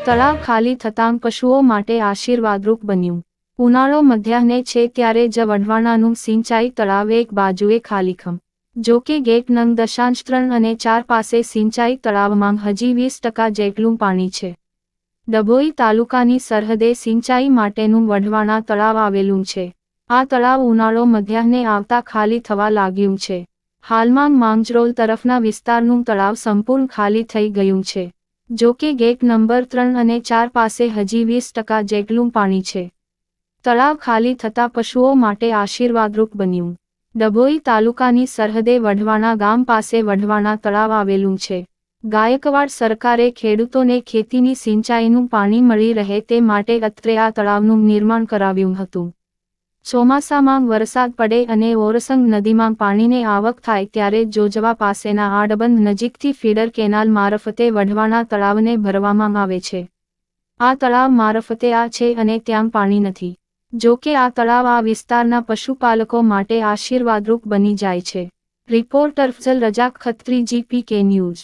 તળાવ ખાલી થતાં પશુઓ માટે આશીર્વાદરૂપ બન્યું. ઉનાળો મધ્યાહને છે ત્યારે જ વઢવાણાનું સિંચાઈ તળાવ એક બાજુએ ખાલીખમ. જો કે ગેટ નં. 3 અને 4 પાસે સિંચાઈ તળાવમાં હજી 20% જેટલું પાણી છે. ડભોઈ તાલુકાની સરહદે સિંચાઈ માટેનું વઢવાણા તળાવ આવેલું છે. આ તળાવ ઉનાળો મધ્યાહને આવતા ખાલી થવા લાગ્યું છે. હાલમાં માંગરોળ તરફના વિસ્તારનું તળાવ સંપૂર્ણ ખાલી થઈ ગયું છે. જો કે ગેટ નંબર 3 અને 4 પાસે હજી 20% જેટલું પાણી છે. તળાવ ખાલી થતાં પશુઓ માટે આશીર્વાદરૂપ બન્યું. ડભોઈ તાલુકાની સરહદે વઢવાણા ગામ પાસે વઢવાણા તળાવ આવેલું છે. ગાયકવાડ સરકારે ખેડૂતોને ખેતીની સિંચાઈનું પાણી મળી રહે તે માટે અત્રે આ તળાવનું નિર્માણ કરાવ્યું હતું. ચોમાસામાં વરસાદ પડે અને ઓરસંગ નદીમાં પાણીની આવક થાય ત્યારે જોજવા પાસેના આડબંધ નજીકથી ફીડર કેનાલ મારફતે વઢવાણા તળાવને ભરવામાં આવે છે. આ તળાવ મારફતે આ છે અને ત્યાં પાણી નથી. જો કે આ તળાવ આ વિસ્તારના પશુપાલકો માટે આશીર્વાદરૂપ બની જાય છે. Reporter Fazal Razak Khatri, GPK news.